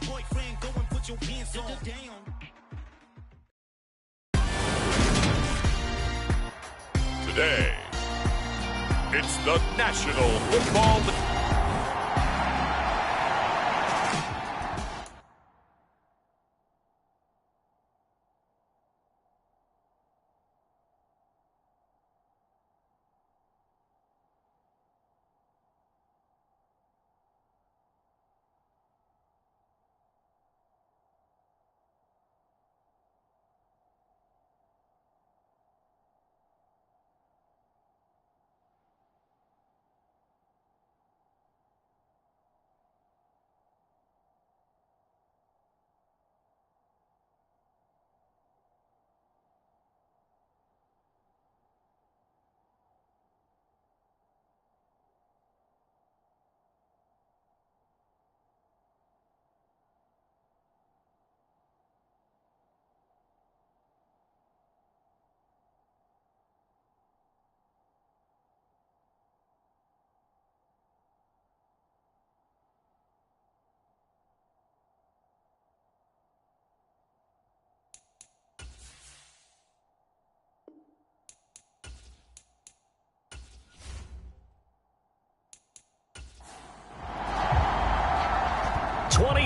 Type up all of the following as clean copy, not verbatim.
boyfriend, go and put your hands on the down. Today, it's the National Football League.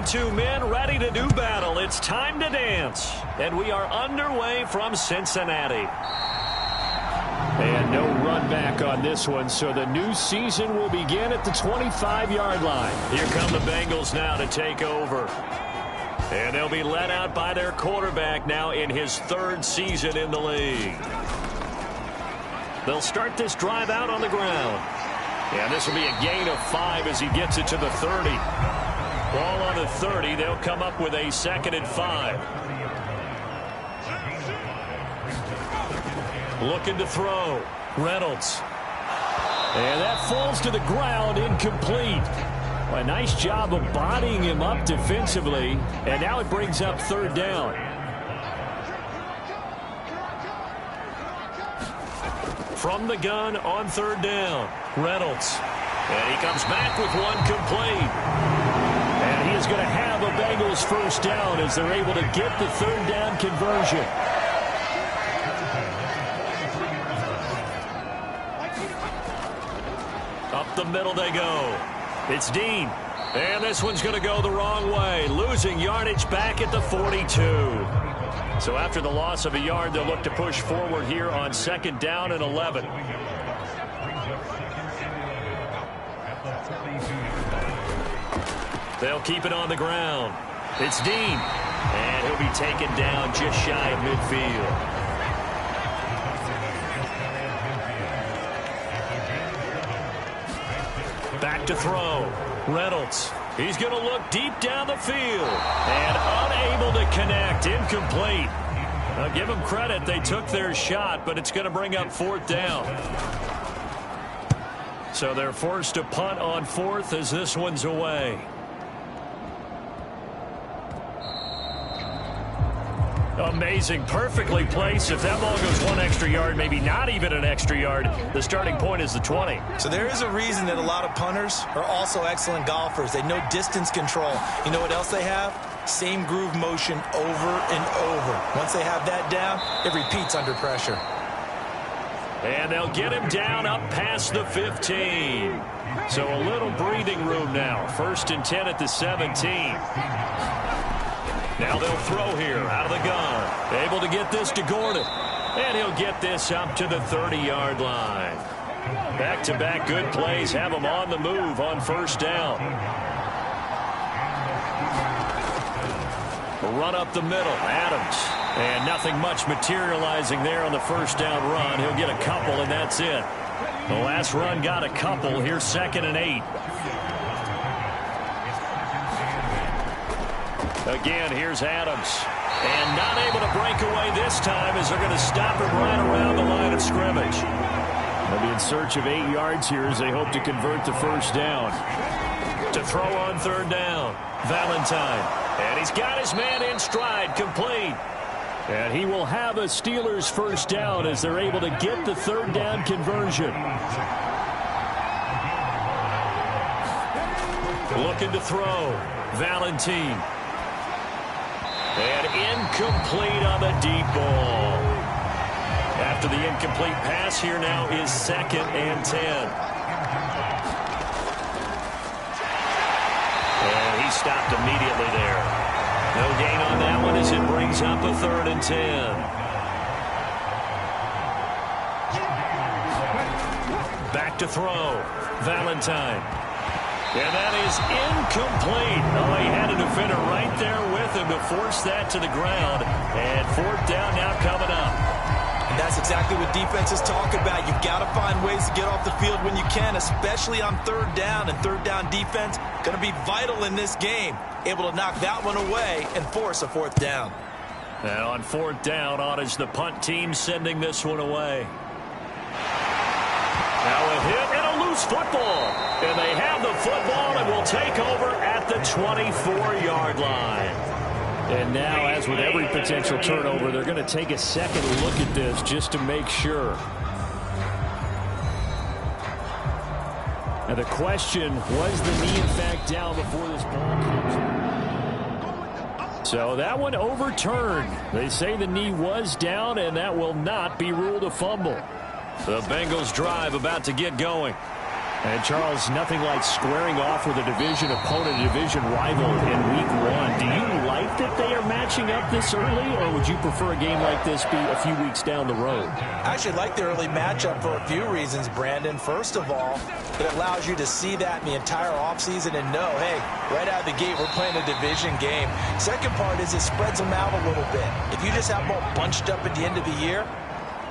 Two men ready to do battle. It's time to dance. And we are underway from Cincinnati. And no run back on this one, so the new season will begin at the 25-yard line. Here come the Bengals now to take over. And they'll be led out by their quarterback now in his third season in the league. They'll start this drive out on the ground. And this will be a gain of 5 as he gets it to the 30. Ball on the 30. They'll come up with a 2nd and 5. Looking to throw. Reynolds. And that falls to the ground, incomplete. Well, a nice job of bodying him up defensively. And now it brings up 3rd down. From the gun on 3rd down. Reynolds. And he comes back with one complete. And he is going to have a Bengals 1st down as they're able to get the 3rd down conversion. Up the middle they go. It's Dean. And this one's going to go the wrong way. Losing yardage back at the 42. So after the loss of a yard, they'll look to push forward here on 2nd down and 11. They'll keep it on the ground. It's Dean. And he'll be taken down just shy of midfield. Back to throw. Reynolds. He's going to look deep down the field. And unable to connect. Incomplete. Now give them credit. They took their shot, but it's going to bring up 4th down. So they're forced to punt on 4th as this one's away. Amazing. Perfectly placed. If that ball goes 1 extra yard, maybe not even an extra yard, the starting point is the 20. So there is a reason that a lot of punters are also excellent golfers. They know distance control. You know what else they have? Same groove motion over and over. Once they have that down, it repeats under pressure. And they'll get him down up past the 15. So a little breathing room now. 1st and 10 at the 17. Now they'll throw here out of the gun. Able to get this to Gordon. And he'll get this up to the 30-yard line. Back-to-back good plays have him on the move on 1st down. Run up the middle. Adams. And nothing much materializing there on the 1st down run. He'll get a couple, and that's it. The last run got a couple. Here's 2nd and 8. Again, here's Adams. And not able to break away this time as they're going to stop him right around the line of scrimmage. They'll be in search of 8 yards here as they hope to convert the 1st down. To throw on 3rd down, Valentine. And he's got his man in stride, complete. And he will have a Steelers 1st down as they're able to get the 3rd down conversion. Looking to throw. Valentine. And incomplete on the deep ball. After the incomplete pass, here now is 2nd and 10. And he stopped immediately there. No gain on that one as it brings up a 3rd and 10. Back to throw. Valentine. And that is incomplete. Oh, he had a defender right there with him to force that to the ground. And 4th down now coming up. And that's exactly what defenses talk about. You've got to find ways to get off the field when you can, especially on 3rd down. And 3rd down defense going to be vital in this game. Able to knock that one away and force a 4th down. And on 4th down, on is the punt team sending this one away. Now a hit and a loose football. And they have the football and will take over at the 24-yard line. And now, as with every potential turnover, they're going to take a second look at this just to make sure. Now the question, was the knee in fact down before this ball comes? So that one overturned. They say the knee was down, and that will not be ruled a fumble. The Bengals drive about to get going. And, Charles, nothing like squaring off with a division opponent, a division rival in Week 1. Do you like that they are matching up this early, or would you prefer a game like this be a few weeks down the road? I actually like the early matchup for a few reasons, Brandon. First of all, it allows you to see that in the entire offseason and know, hey, right out of the gate, we're playing a division game. Second part is it spreads them out a little bit. If you just have them all bunched up at the end of the year,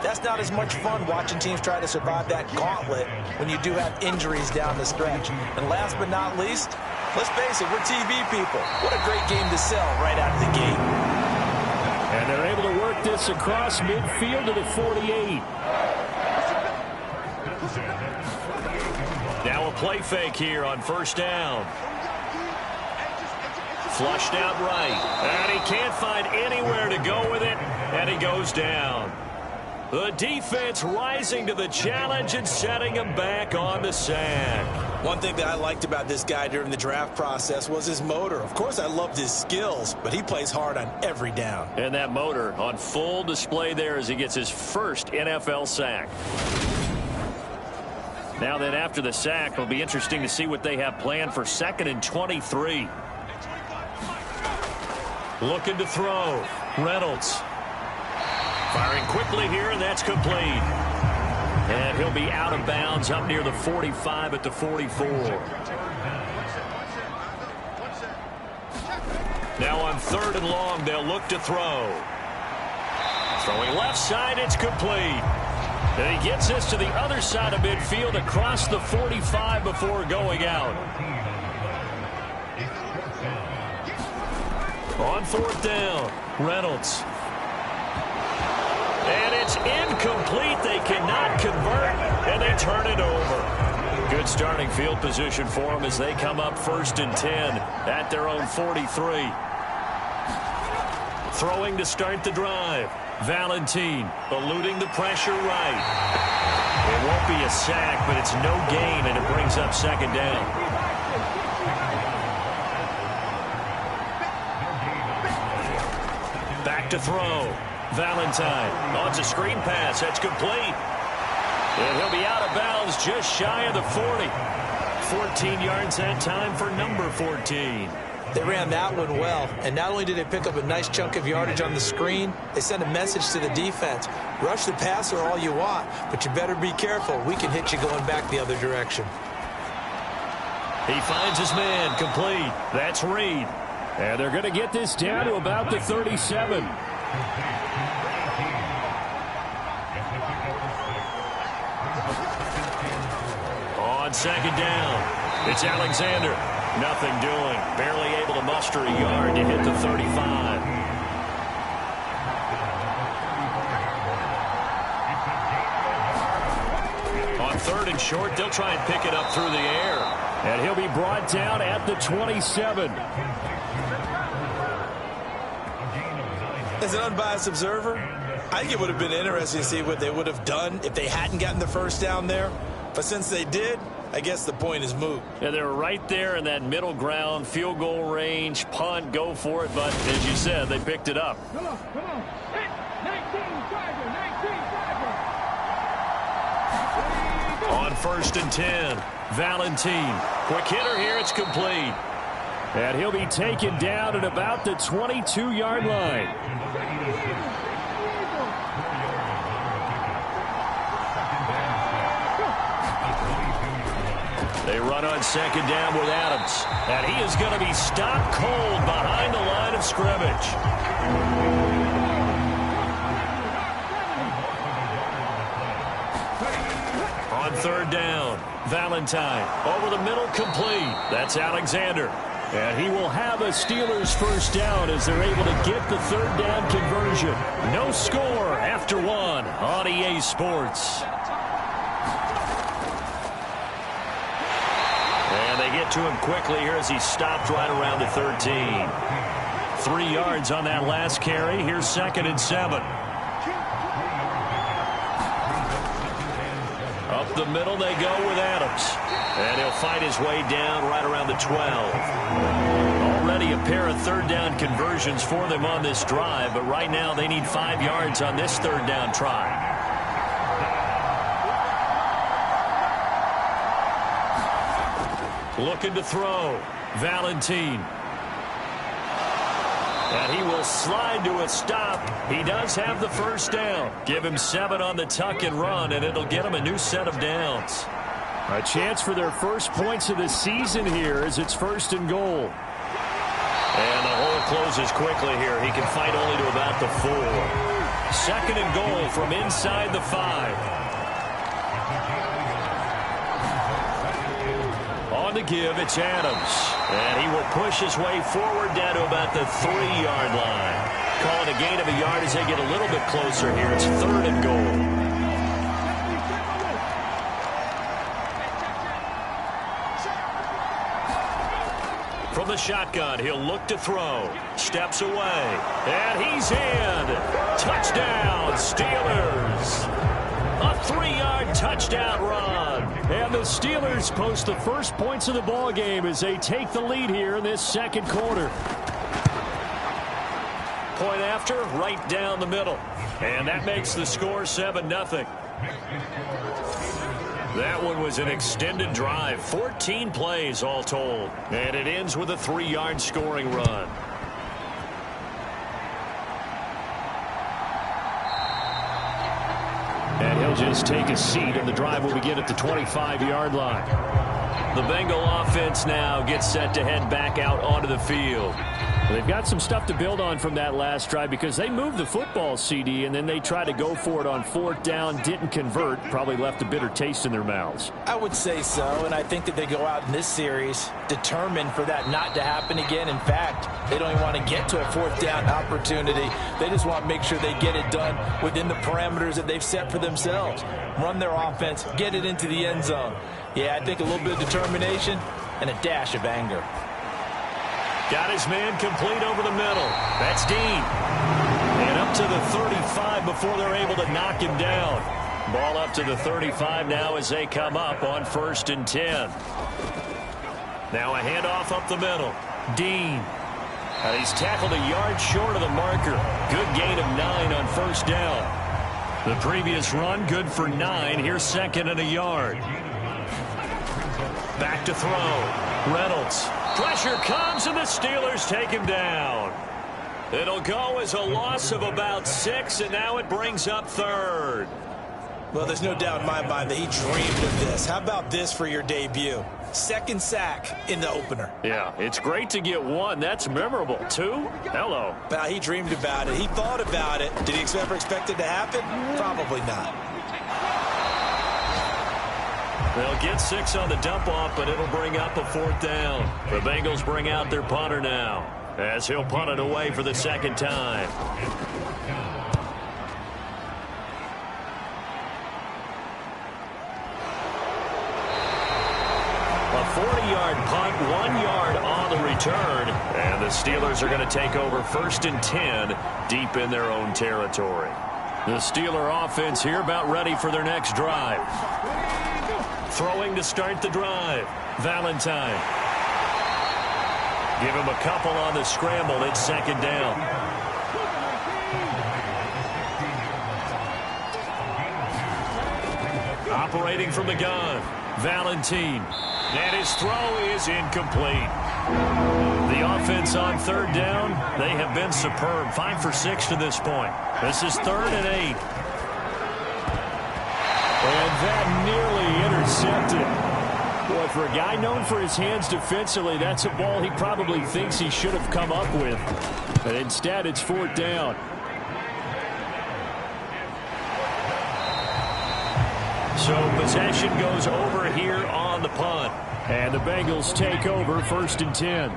that's not as much fun watching teams try to survive that gauntlet when you do have injuries down the stretch. And last but not least, let's face it, we're TV people. What a great game to sell right out of the gate. And they're able to work this across midfield to the 48. Now a play fake here on 1st down. Flushed out right. And he can't find anywhere to go with it. And he goes down. The defense rising to the challenge and setting him back on the sack. One thing that I liked about this guy during the draft process was his motor. Of course, I loved his skills, but he plays hard on every down. And that motor on full display there as he gets his first NFL sack. Now then, after the sack, it'll be interesting to see what they have planned for 2nd and 23. Looking to throw. Reynolds. Firing quickly here, and that's complete. And he'll be out of bounds up near the 45 at the 44. Now on 3rd and long, they'll look to throw. Throwing left side, it's complete. And he gets this to the other side of midfield across the 45 before going out. On 4th down, Reynolds. And it's incomplete. They cannot convert, and they turn it over. Good starting field position for them as they come up 1st and 10 at their own 43. Throwing to start the drive. Valentine eluding the pressure right. It won't be a sack, but it's no gain, and it brings up 2nd down. Back to throw. Valentine. Oh, it's a screen pass. That's complete. And he'll be out of bounds just shy of the 40. 14 yards that time for number 14. They ran that one well. And not only did they pick up a nice chunk of yardage on the screen, they sent a message to the defense. Rush the passer all you want, but you better be careful. We can hit you going back the other direction. He finds his man complete. That's Reed. And they're going to get this down to about the 37. On 2nd down, it's Alexander. Nothing doing. Barely able to muster a yard to hit the 35. On 3rd and short, they'll try and pick it up through the air. And he'll be brought down at the 27. As an unbiased observer, I think it would have been interesting to see what they would have done if they hadn't gotten the 1st down there. But since they did, I guess the point is moot. Yeah, they were right there in that middle ground, field goal range, punt, go for it. But as you said, they picked it up. Come on. 19 driver. On 1st and 10, Valentine. Quick hitter here, it's complete. And he'll be taken down at about the 22-yard line. They run on 2nd down with Adams. And he is going to be stopped cold behind the line of scrimmage. On 3rd down, Valentine. Over the middle, complete. That's Alexander. And he will have a Steelers 1st down as they're able to get the 3rd down conversion. No score after 1 on EA Sports. And they get to him quickly here as he stopped right around the 13. 3 yards on that last carry. Here's 2nd and 7. Up the middle they go with Adams. And he'll fight his way down right around the 12. Already a pair of 3rd down conversions for them on this drive, but right now they need 5 yards on this 3rd down try. Looking to throw. Valentine. And he will slide to a stop. He does have the 1st down. Give him 7 on the tuck and run, and it'll get him a new set of downs. A chance for their first points of the season here as it's 1st and goal. And the hole closes quickly here. He can fight only to about the 4. 2nd and goal from inside the 5. On the give, it's Adams. And he will push his way forward down to about the 3-yard line. Calling a gain of a yard as they get a little bit closer here. It's 3rd and goal. From the shotgun, he'll look to throw. Steps away. And he's in. Touchdown, Steelers. A 3-yard touchdown run. And the Steelers post the first points of the ball game as they take the lead here in this 2nd quarter. Point after, right down the middle. And that makes the score 7-0. That one was an extended drive. 14 plays all told. And it ends with a 3-yard scoring run. And he'll just take a seat, and the drive will begin at the 25-yard line. The Bengal offense now gets set to head back out onto the field. Well, they've got some stuff to build on from that last drive because they moved the football, CD, and then they tried to go for it on 4th down, didn't convert, probably left a bitter taste in their mouths. I would say so, and I think that they go out in this series determined for that not to happen again. In fact, they don't even want to get to a 4th down opportunity. They just want to make sure they get it done within the parameters that they've set for themselves. Run their offense, get it into the end zone. Yeah, I think a little bit of determination and a dash of anger. Got his man complete over the middle. That's Dean. And up to the 35 before they're able to knock him down. Ball up to the 35 now as they come up on 1st and 10. Now a handoff up the middle. Dean. And he's tackled a yard short of the marker. Good gain of 9 on 1st down. The previous run, good for 9. Here's 2nd and a yard. Back to throw. Reynolds. Pressure comes, and the Steelers take him down. It'll go as a loss of about 6, and now it brings up 3rd. Well, there's no doubt in my mind that he dreamed of this. How about this for your debut? 2nd sack in the opener. Yeah, it's great to get 1. That's memorable. 2? Hello. Well, he dreamed about it. He thought about it. Did he ever expect it to happen? Probably not. They'll get 6 on the dump-off, but it'll bring up a 4th down. The Bengals bring out their punter now, as he'll punt it away for the 2nd time. A 40-yard punt, 1 yard on the return, and the Steelers are going to take over 1st and 10 deep in their own territory. The Steeler offense here about ready for their next drive. Throwing to start the drive. Valentine. Give him a couple on the scramble. It's second down. Operating from the gun. Valentine. And his throw is incomplete. The offense on third down, they have been superb. 5 for 6 to this point. This is 3rd and 8. And that nearly intercepted. Boy, for a guy known for his hands defensively, that's a ball he probably thinks he should have come up with. But instead, it's 4th down. So possession goes over here on the punt. And the Bengals take over 1st and 10.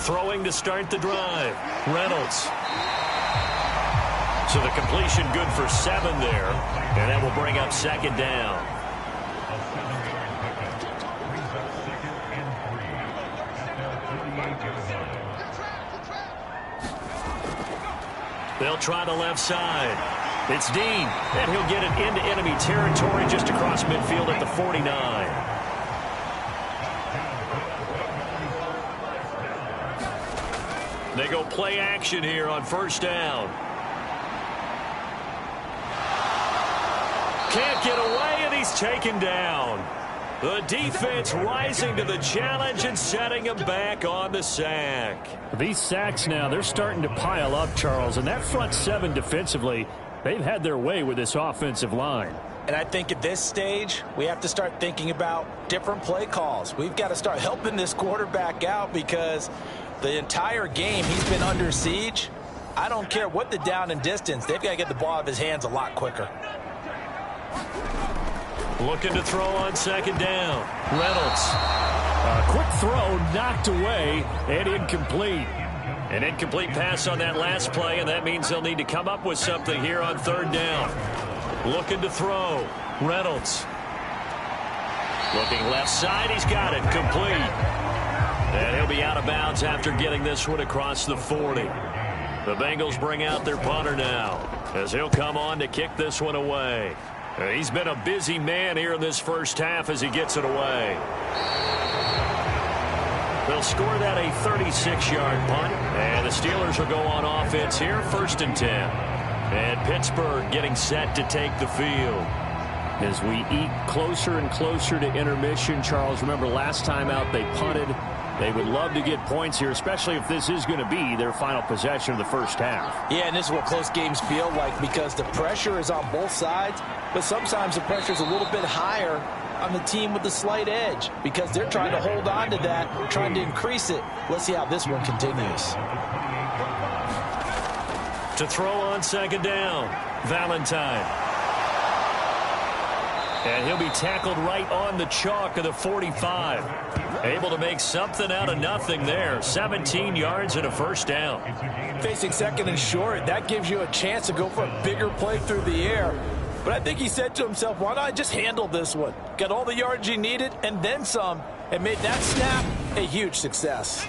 Throwing to start the drive. Reynolds. So the completion good for 7 there. And that will bring up second down. They'll try the left side. It's Dean, and he'll get it into enemy territory just across midfield at the 49. They go play action here on 1st down. Can't get away, and he's taken down. The defense rising to the challenge and setting him back on the sack. These sacks now, they're starting to pile up, Charles, and that front 7 defensively, they've had their way with this offensive line. And I think at this stage, we have to start thinking about different play calls. We've got to start helping this quarterback out because the entire game he's been under siege. I don't care what the down and distance. They've got to get the ball out of his hands a lot quicker. Looking to throw on 2nd down. Reynolds. A quick throw knocked away and incomplete. An incomplete pass on that last play, and that means they'll need to come up with something here on 3rd down. Looking to throw. Reynolds. Looking left side. He's got it. Complete. And he'll be out of bounds after getting this one across the 40. The Bengals bring out their punter now as he'll come on to kick this one away. He's been a busy man here in this first half as he gets it away. They'll score that a 36-yard punt, and the Steelers will go on offense here, 1st and 10. And Pittsburgh getting set to take the field. As we eat closer and closer to intermission, Charles, remember last time out they punted. They would love to get points here, especially if this is going to be their final possession of the first half. Yeah, and this is what close games feel like because the pressure is on both sides, but sometimes the pressure is a little bit higher on the team with the slight edge because they're trying to hold on to that, trying to increase it. Let's see how this one continues. To throw on 2nd down, Valentine. And he'll be tackled right on the chalk of the 45. Able to make something out of nothing there. 17 yards and a 1st down. Facing 2nd and short, that gives you a chance to go for a bigger play through the air. But I think he said to himself, why not I just handle this one? Got all the yards he needed and then some, and made that snap a huge success.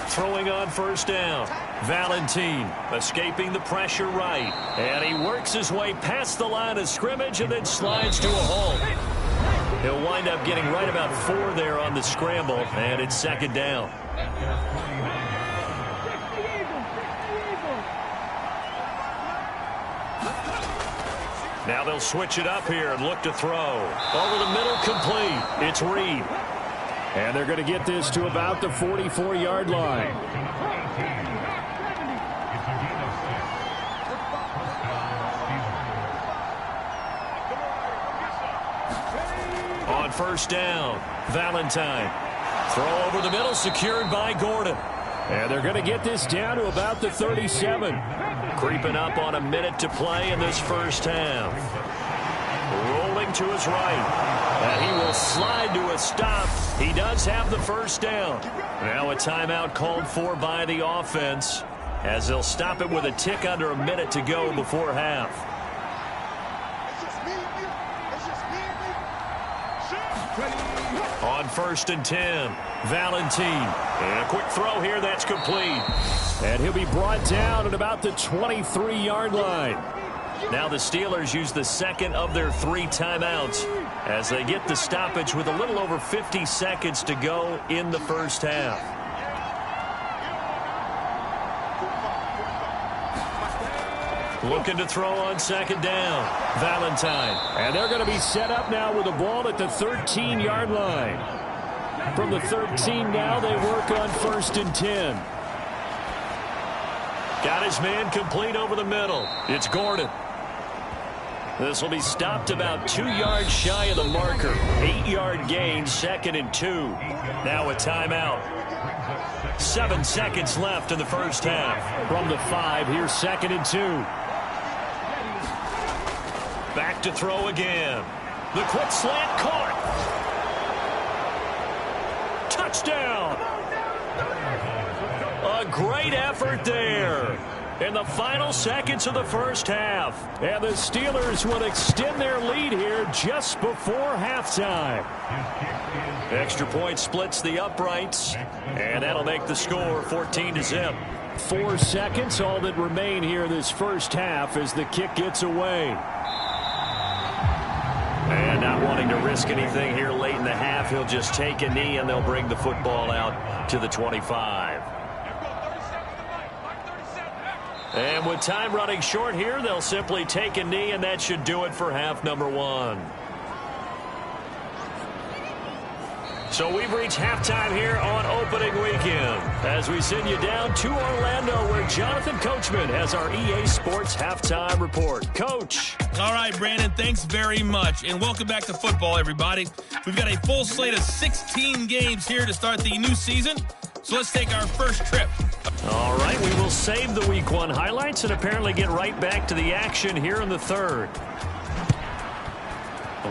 Throwing on 1st down. Valentine escaping the pressure right. And he works his way past the line of scrimmage and then slides to a halt. He'll wind up getting right about 4 there on the scramble, and it's 2nd down. Now they'll switch it up here and look to throw. Over the middle, complete. It's Reed. And they're going to get this to about the 44-yard line. On 1st down, Valentine. Throw over the middle, secured by Gordon. And they're going to get this down to about the 37. Creeping up on a minute to play in this first half. Rolling to his right. And he will slide to a stop. He does have the 1st down. Now a timeout called for by the offense as they'll stop it with a tick under a minute to go before half. On 1st and 10, Valentine. And a quick throw here, that's complete. And he'll be brought down at about the 23-yard line. Now the Steelers use the second of their 3 timeouts as they get the stoppage with a little over 50 seconds to go in the first half. Looking to throw on 2nd down. Valentine. And they're going to be set up now with the ball at the 13-yard line. From the 13 now, they work on 1st and 10. Got his man complete over the middle. It's Gordon. This will be stopped about 2 yards shy of the marker. 8-yard gain, 2nd and 2. Now a timeout. 7 seconds left in the first half. From the 5, here's 2nd and 2. Back to throw again. The quick slant caught. Touchdown. A great effort there in the final seconds of the first half. And the Steelers will extend their lead here just before halftime. Extra point splits the uprights, and that'll make the score 14-0. 4 seconds, all that remain here this first half as the kick gets away. And not wanting to risk anything here late in the half, he'll just take a knee and they'll bring the football out to the 25. And with time running short here, they'll simply take a knee, and that should do it for half number 1. So we've reached halftime here on opening weekend as we send you down to Orlando where Jonathan Coachman has our EA Sports halftime report. Coach. All right, Brandon, thanks very much. And welcome back to football, everybody. We've got a full slate of 16 games here to start the new season. So let's take our first trip. All right, we will save the Week 1 highlights and apparently get right back to the action here in the third.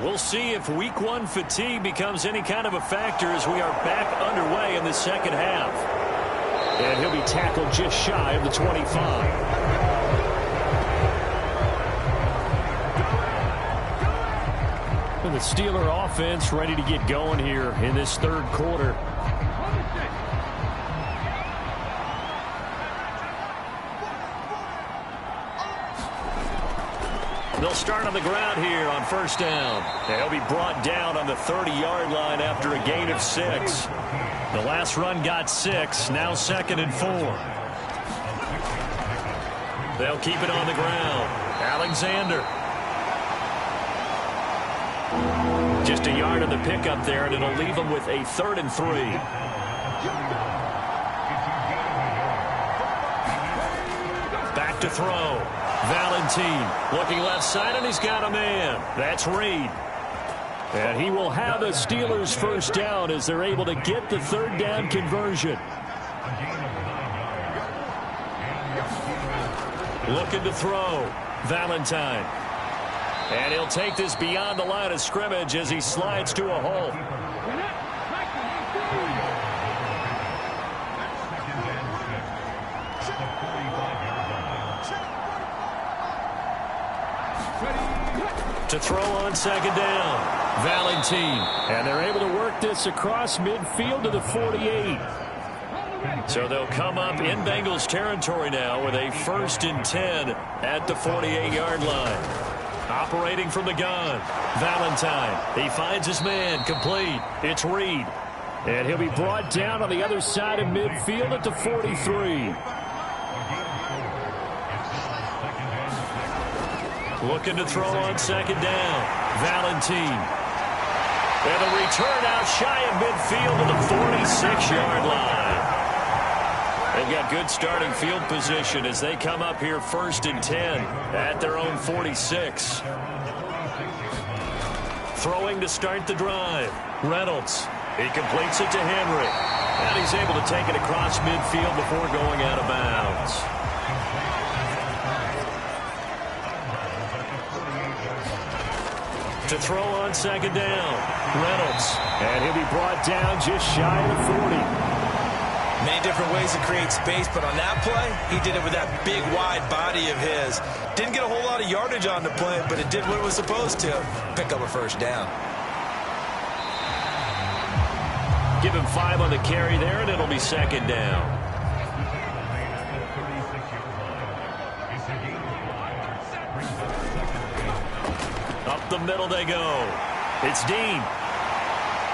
We'll see if Week 1 fatigue becomes any kind of a factor as we are back underway in the second half. And he'll be tackled just shy of the 25. And the Steeler offense ready to get going here in this third quarter. They'll start on the ground here on 1st down. And he'll be brought down on the 30-yard line after a gain of 6. The last run got 6, now 2nd and 4. They'll keep it on the ground. Alexander. Just a yard on the pickup there, and it'll leave them with a 3rd and 3. Back to throw. Valentine looking left side, and he's got a man. That's Reed. And he will have the Steelers first down as they're able to get the 3rd down conversion. Looking to throw. Valentine. And he'll take this beyond the line of scrimmage as he slides to a hole. To throw on 2nd down. Valentine. And they're able to work this across midfield to the 48. So they'll come up in Bengals territory now with a 1st and 10 at the 48-yard line. Operating from the gun. Valentine. He finds his man complete. It's Reed. And he'll be brought down on the other side of midfield at the 43. Looking to throw on 2nd down. Valentine. And a return out shy of midfield to the 46-yard line. They've got good starting field position as they come up here 1st and 10 at their own 46. Throwing to start the drive. Reynolds. He completes it to Henry. And he's able to take it across midfield before going out of bounds. To throw on 2nd down. Reynolds. And he'll be brought down just shy of the 40. Many different ways to create space, but on that play, he did it with that big, wide body of his. Didn't get a whole lot of yardage on the play, but it did what it was supposed to. Pick up a 1st down. Give him 5 on the carry there, and it'll be second down. Up the middle they go. It's Dean.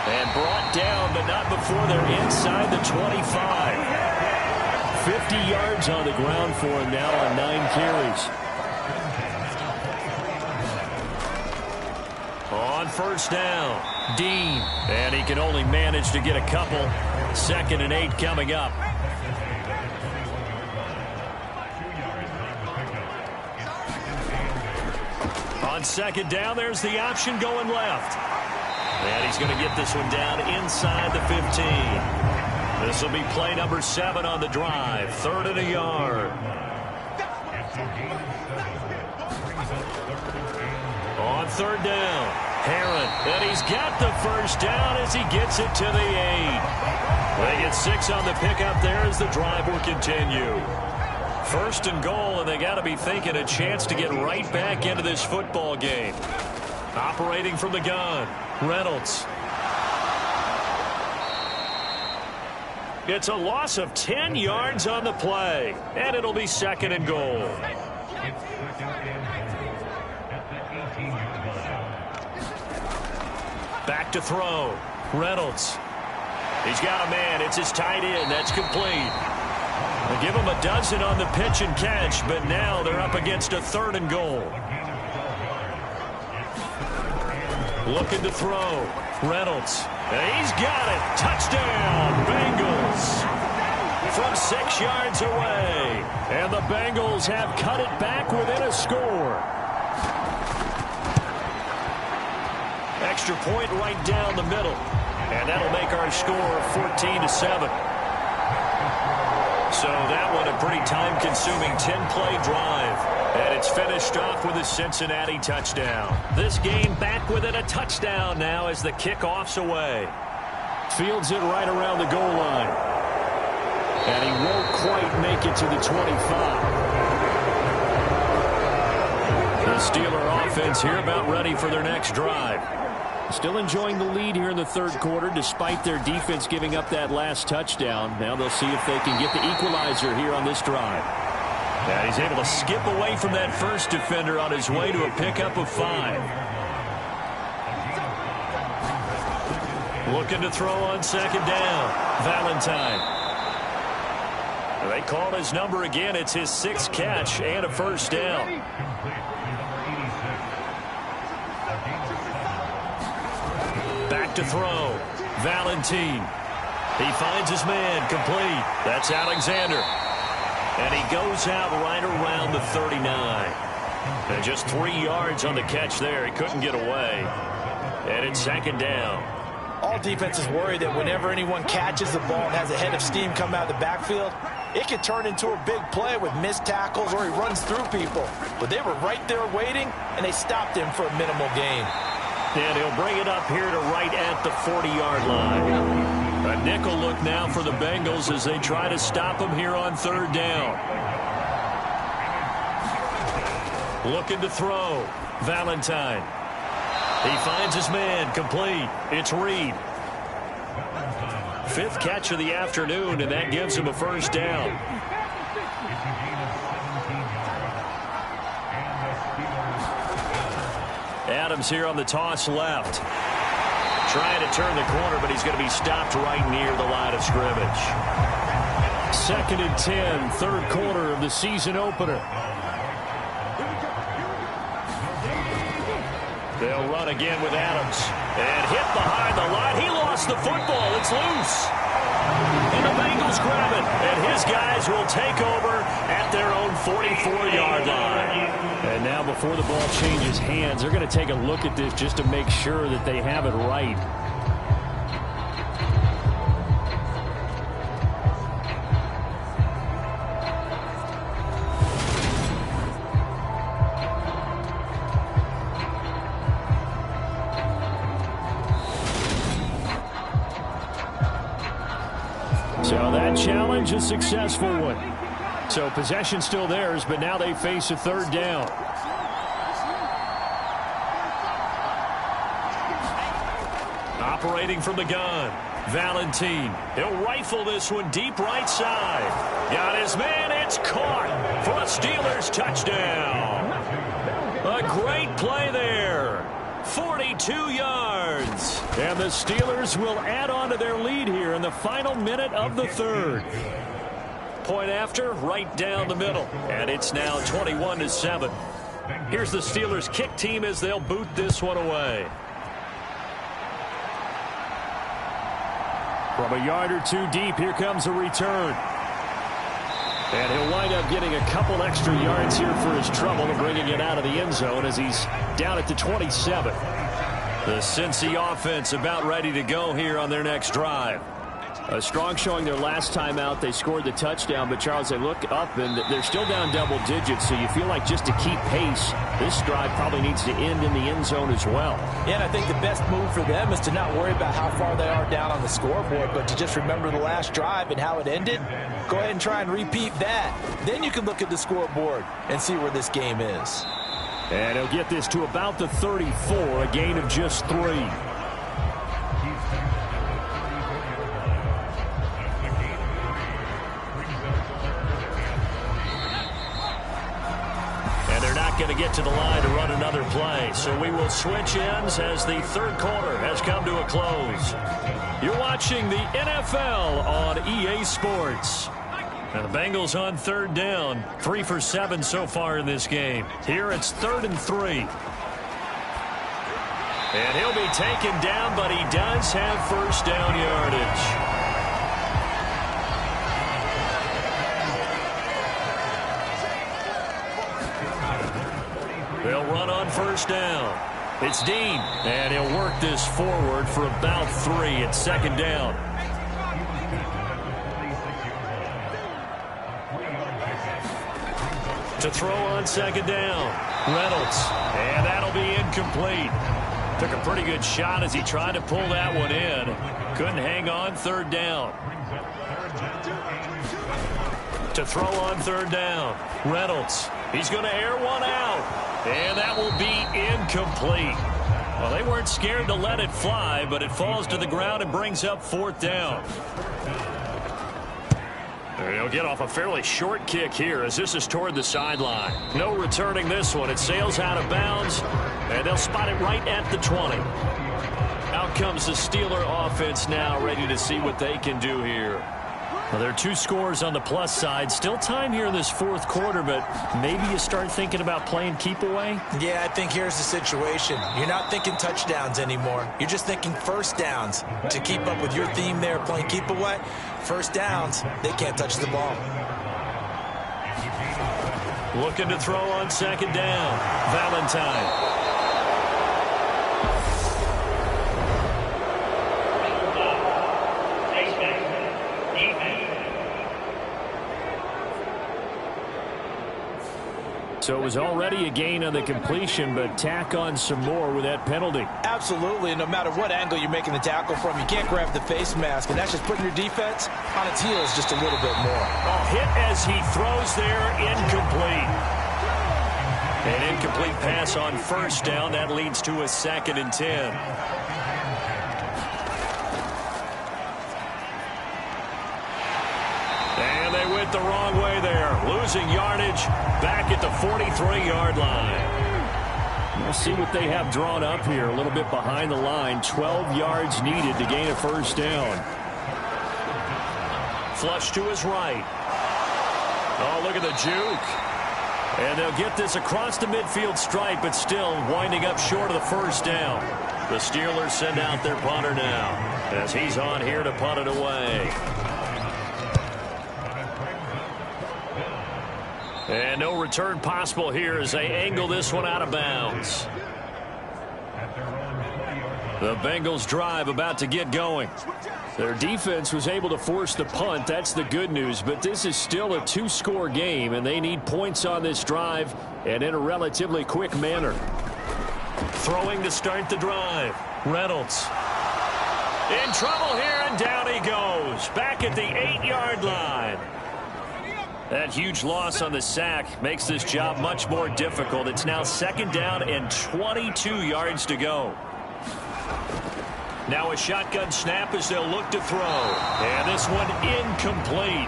And brought down, but not before they're inside the 25. 50 yards on the ground for him now on 9 carries. On first down, Dean. And he can only manage to get a couple. 2nd and 8 coming up. On 2nd down, there's the option going left. And he's going to get this one down inside the 15. This will be play number 7 on the drive. 3rd and a yard. On 3rd down, Herron. And he's got the first down as he gets it to the 8. They get 6 on the pickup there as the drive will continue. 1st and goal, and they got to be thinking a chance to get right back into this football game. Operating from the gun, Reynolds. It's a loss of 10 yards on the play, and it'll be 2nd and goal. Back to throw, Reynolds. He's got a man. It's his tight end. That's complete. They give him a dozen on the pitch and catch, but now they're up against a 3rd and goal. Looking to throw, Reynolds. And he's got it. Touchdown, Bengals. From 6 yards away. And the Bengals have cut it back within a score. Extra point right down the middle. And that'll make our score 14-7. So that one a pretty time-consuming 10-play drive. And it's finished off with a Cincinnati touchdown. This game back within a touchdown now as the kickoff's away. Fields it right around the goal line. And he won't quite make it to the 25. The Steeler offense here about ready for their next drive. Still enjoying the lead here in the 3rd quarter despite their defense giving up that last touchdown. Now they'll see if they can get the equalizer here on this drive. And he's able to skip away from that first defender on his way to a pickup of 5. Looking to throw on 2nd down. Valentine. They called his number again. It's his 6th catch and a first down. Back to throw. Valentine. He finds his man. Complete. That's Alexander. And he goes out right around the 39. And just 3 yards on the catch there. He couldn't get away. And it's 2nd down. All defenses worry that whenever anyone catches the ball and has a head of steam come out of the backfield, it can turn into a big play with missed tackles or he runs through people. But they were right there waiting, and they stopped him for a minimal gain. And he'll bring it up here to right at the 40-yard line. A nickel look now for the Bengals as they try to stop him here on 3rd down. Looking to throw. Valentine. He finds his man. Complete. It's Reed. 5th catch of the afternoon, and that gives him a first down. Adams here on the toss left. Trying to turn the corner, but he's going to be stopped right near the line of scrimmage. 2nd and 10, 3rd quarter of the season opener. They'll run again with Adams. And hit behind the line. He lost the football. It's loose. And the Bengals grab it. And his guys will take over at their own 44-yard line. And now before the ball changes hands, they're going to take a look at this just to make sure that they have it right. So that challenge, a successful one. So possession still theirs, but now they face a 3rd down. Operating from the gun, Valentine. He'll rifle this one deep right side. Got his man. It's caught for a Steelers touchdown. A great play there. 42 yards. And the Steelers will add on to their lead here in the final minute of the third. Point after, right down the middle. And it's now 21-7. Here's the Steelers kick team as they'll boot this one away. From a yard or two deep, here comes a return. And he'll wind up getting a couple extra yards here for his trouble and bringing it out of the end zone as he's down at the 27. The Cincy offense about ready to go here on their next drive. A strong showing their last time out. They scored the touchdown, but Charles, they look up and they're still down double digits, so you feel like just to keep pace, this drive probably needs to end in the end zone as well. Yeah, and I think the best move for them is to not worry about how far they are down on the scoreboard, but to just remember the last drive and how it ended. Go ahead and try and repeat that. Then you can look at the scoreboard and see where this game is. And he'll get this to about the 34, a gain of just 3. Going to get to the line to run another play. So we will switch ends as the third quarter has come to a close. You're watching the NFL on EA Sports. And the Bengals on third down. 3 for 7 so far in this game. Here it's 3rd and 3. And he'll be taken down, but he does have first down yardage. They'll run on first down. It's Dean, and he'll work this forward for about 3 at second down. To throw on second down, Reynolds, and that'll be incomplete. Took a pretty good shot as he tried to pull that one in. Couldn't hang on third down. To throw on third down, Reynolds. He's going to air one out. And that will be incomplete. Well, they weren't scared to let it fly, but it falls to the ground and brings up 4th down. He'll get off a fairly short kick here as this is toward the sideline. No returning this one. It sails out of bounds, and they'll spot it right at the 20. Out comes the Steeler offense now, ready to see what they can do here. Well, there are 2 scores on the plus side. Still time here in this 4th quarter, but maybe you start thinking about playing keep away? Yeah, I think here's the situation. You're not thinking touchdowns anymore. You're just thinking first downs. To keep up with your theme there, playing keep away, first downs, they can't touch the ball. Looking to throw on second down. Valentine. So it was already a gain on the completion, but tack on some more with that penalty. Absolutely. No matter what angle you're making the tackle from, you can't grab the face mask, and that's just putting your defense on its heels just a little bit more. A hit as he throws there, incomplete. An incomplete pass on first down. That leads to a 2nd and 10. And they went the wrong way there. Losing yardage back at the 43-yard line. We'll see what they have drawn up here. A little bit behind the line. 12 yards needed to gain a first down. Flush to his right. Oh, look at the juke. And they'll get this across the midfield stripe, but still winding up short of the first down. The Steelers send out their punter now as he's on here to punt it away. And no return possible here as they angle this one out of bounds. The Bengals drive about to get going. Their defense was able to force the punt. That's the good news. But this is still a 2-score game, and they need points on this drive and in a relatively quick manner. Throwing to start the drive. Reynolds. In trouble here, and down he goes. Back at the 8-yard line. That huge loss on the sack makes this job much more difficult. It's now 2nd down and 22 yards to go. Now a shotgun snap as they'll look to throw. And this one incomplete.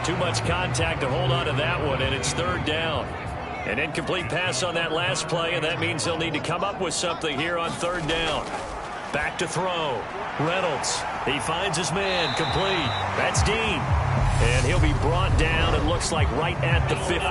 Too much contact to hold on to that one, and it's third down. An incomplete pass on that last play, and that means they'll need to come up with something here on third down. Back to throw. Reynolds. He finds his man. Complete. That's Dean. And he'll be brought down, it looks like, right at the 15.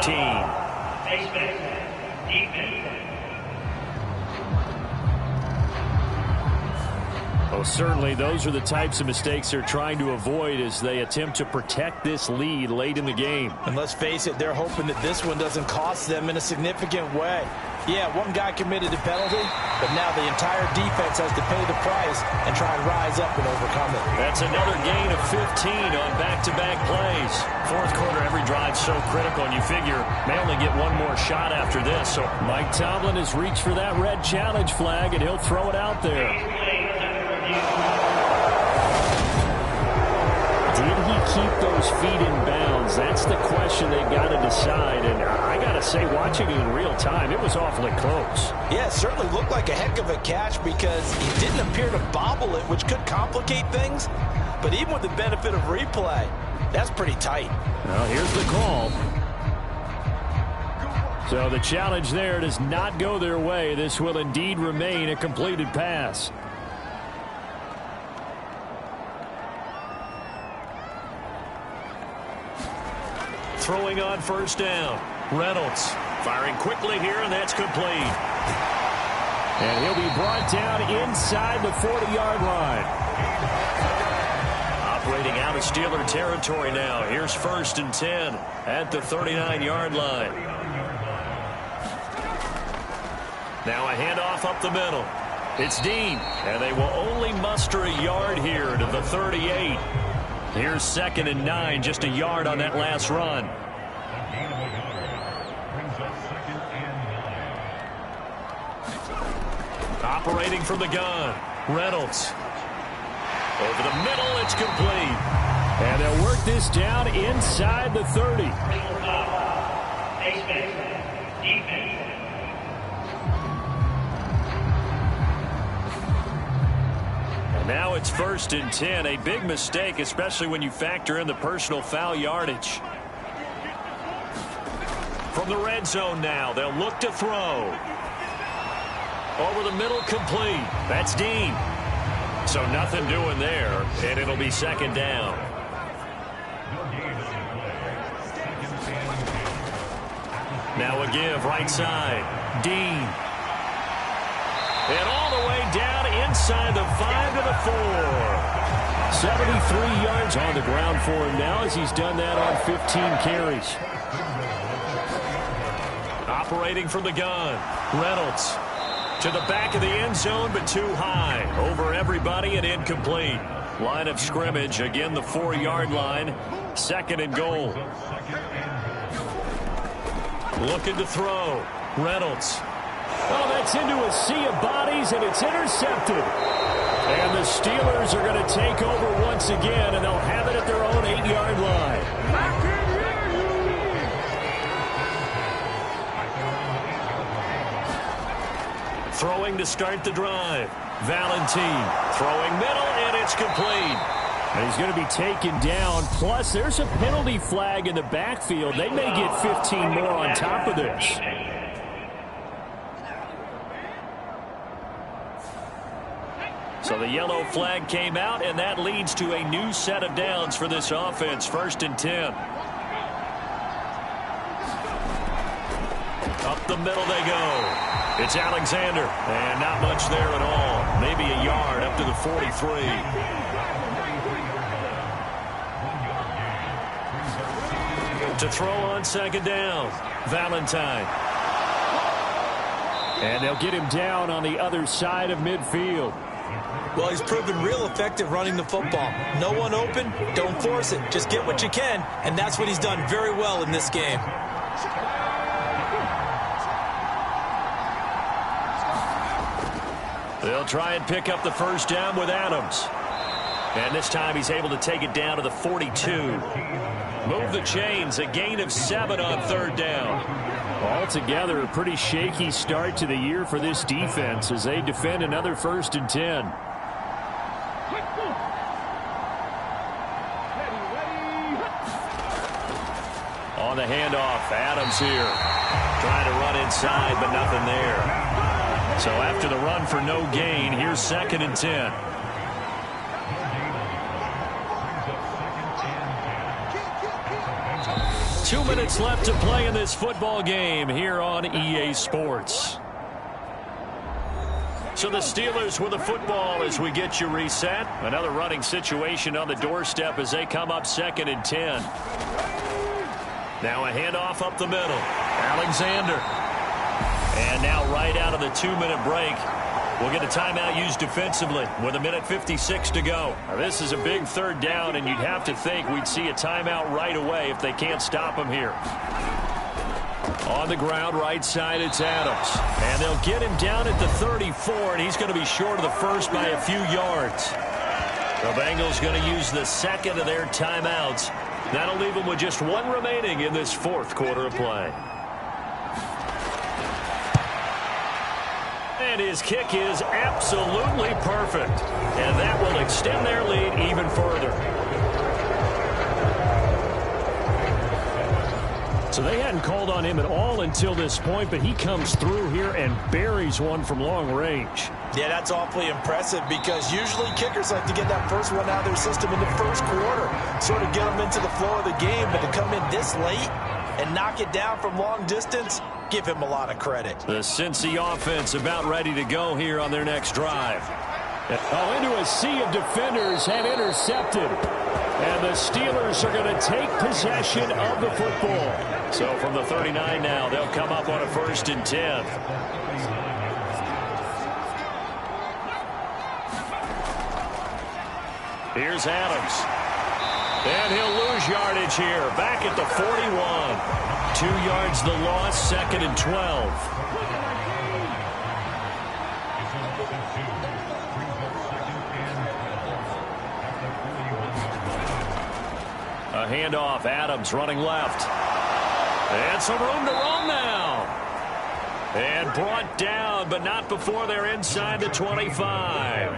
Well, certainly those are the types of mistakes they're trying to avoid as they attempt to protect this lead late in the game. And let's face it, they're hoping that this one doesn't cost them in a significant way. Yeah, one guy committed a penalty, but now the entire defense has to pay the price and try and rise up and overcome it. That's another gain of 15 on back-to-back plays. Fourth quarter, every drive so critical, and you figure may only get one more shot after this. So Mike Tomlin has reached for that red challenge flag, and he'll throw it out there. Did he keep those feet in bounds? That's the question they've got to decide. And I got to say, watching it in real time, it was awfully close. Yeah, it certainly looked like a heck of a catch because he didn't appear to bobble it, which could complicate things. But even with the benefit of replay, that's pretty tight. Well, here's the call. So the challenge there does not go their way. This will indeed remain a completed pass. Throwing on first down. Reynolds firing quickly here, and that's complete. And he'll be brought down inside the 40-yard line. Operating out of Steeler territory now. Here's first and 10 at the 39-yard line. Now a handoff up the middle. It's Dean, and they will only muster a yard here to the 38. Here's second and 9, just a yard on that last run. Operating from the gun, Reynolds. Over the middle, it's complete. And they'll work this down inside the 30. And now it's first and 10. A big mistake, especially when you factor in the personal foul yardage. From the red zone now, they'll look to throw. Over the middle, complete. That's Dean. So nothing doing there, and it'll be second down. Now a give, right side. Dean. And all the way down inside the 5 to the 4. 73 yards on the ground for him now as he's done that on 15 carries. Operating from the gun, Reynolds. To the back of the end zone, but too high. Over everybody and incomplete. Line of scrimmage, again the 4-yard line. Second and goal. Looking to throw. Reynolds. Oh, that's into a sea of bodies, and it's intercepted. And the Steelers are going to take over once again, and they'll have it at their own 8-yard line. Throwing to start the drive. Valentine throwing middle, and it's complete. And he's going to be taken down. Plus, there's a penalty flag in the backfield. They may get 15 more on top of this. So the yellow flag came out, and that leads to a new set of downs for this offense. First and 10. Up the middle they go. It's Alexander, and not much there at all. Maybe a yard up to the 43. To throw on second down, Valentine. And they'll get him down on the other side of midfield. Well, he's proven real effective running the football. No one open, don't force it. Just get what you can, and that's what he's done very well in this game. They'll try and pick up the first down with Adams. And this time he's able to take it down to the 42. Move the chains, a gain of 7 on third down. Altogether, a pretty shaky start to the year for this defense as they defend another first and 10. On the handoff, Adams here. Trying to run inside, but nothing there. So after the run for no gain, here's 2nd and 10. Two minutes left to play in this football game here on EA Sports. So the Steelers with the football as we get you reset. Another running situation on the doorstep as they come up 2nd and 10. Now a handoff up the middle. Alexander. And now right out of the 2-minute break, we'll get a timeout used defensively with 1:56 to go. Now, this is a big 3rd down, and you'd have to think we'd see a timeout right away if they can't stop him here. On the ground, right side, it's Adams. And they'll get him down at the 34, and he's going to be short of the first by a few yards. The Bengals going to use the 2nd of their timeouts. That'll leave them with just 1 remaining in this 4th quarter of play. And his kick is absolutely perfect. And that will extend their lead even further. So they hadn't called on him at all until this point, but he comes through here and buries one from long range. Yeah, that's awfully impressive because usually kickers like to get that first one out of their system in the 1st quarter, sort of get them into the flow of the game, but to come in this late and knock it down from long distance, give him a lot of credit. The Cincy offense about ready to go here on their next drive. Oh, into a sea of defenders and intercepted. And the Steelers are going to take possession of the football. So from the 39 now, they'll come up on a 1st and 10. Here's Adams. And he'll lose yardage here. Back at the 41. 2 yards the loss, 2nd and 12. A handoff, Adams running left. And some room to run now. And brought down, but not before they're inside the 25.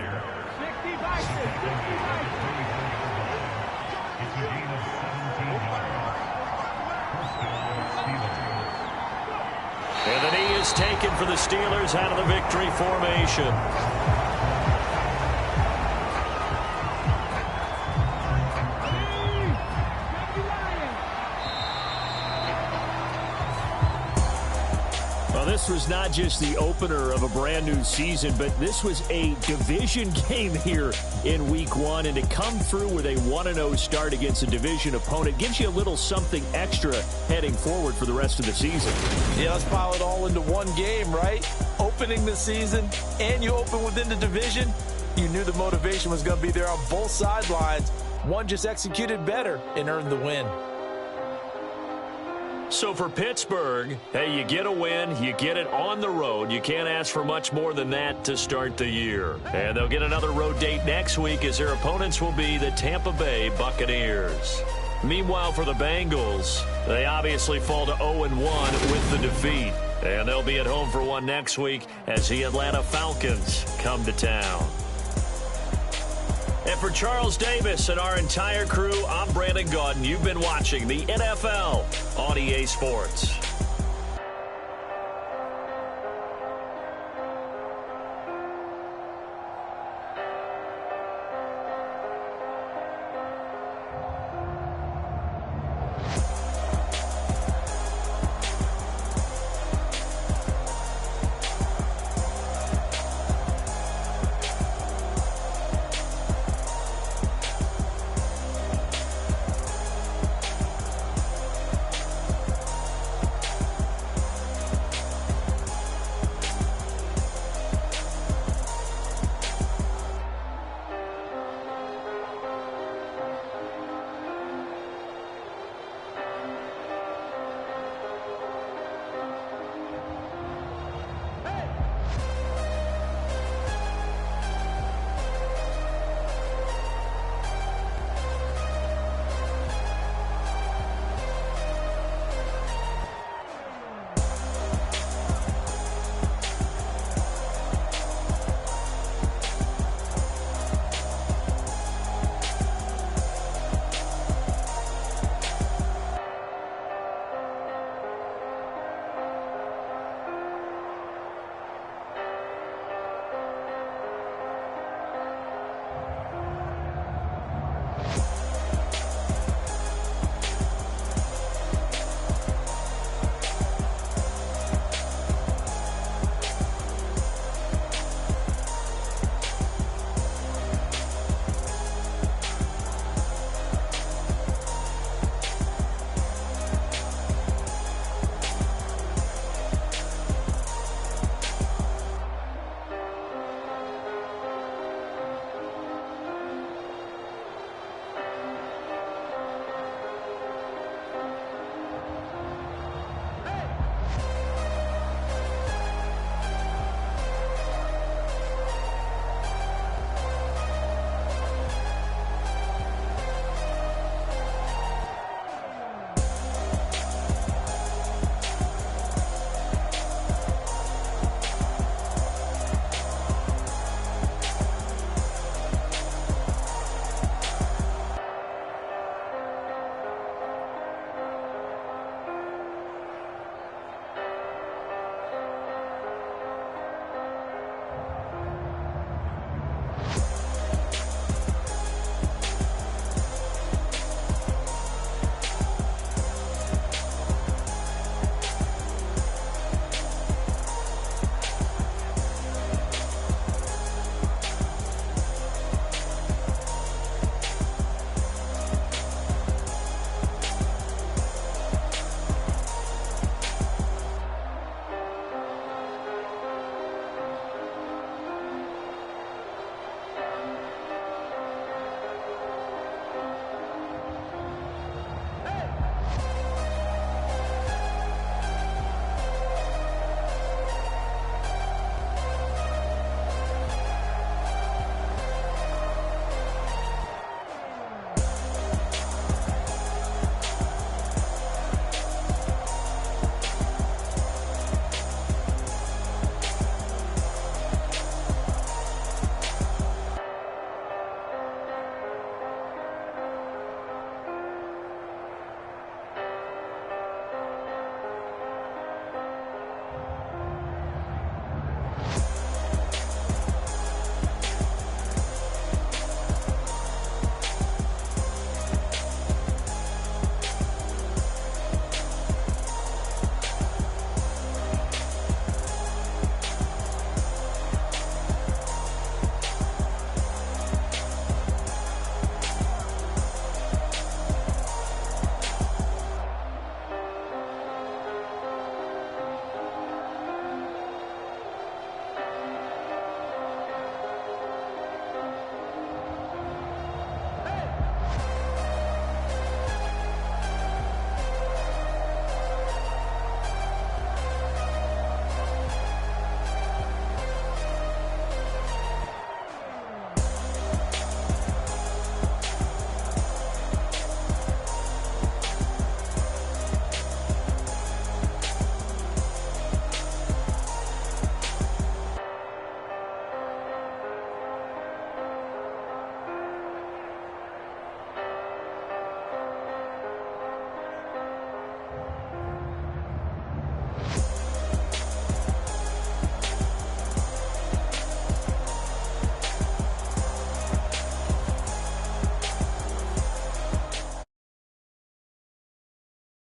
And the knee is taken for the Steelers out of the victory formation. This was not just the opener of a brand new season, but this was a division game here in week 1. And to come through with a 1-0 start against a division opponent gives you a little something extra heading forward for the rest of the season. Yeah, let's pile it all into one game, right? Opening the season, and you open within the division. You knew the motivation was going to be there on both sidelines. One just executed better and earned the win. So for Pittsburgh, hey, you get a win, you get it on the road. You can't ask for much more than that to start the year. And they'll get another road date next week as their opponents will be the Tampa Bay Buccaneers. Meanwhile, for the Bengals, they obviously fall to 0-1 with the defeat. And they'll be at home for one next week as the Atlanta Falcons come to town. And for Charles Davis and our entire crew, I'm Brandon Gaudin. You've been watching the NFL on EA Sports.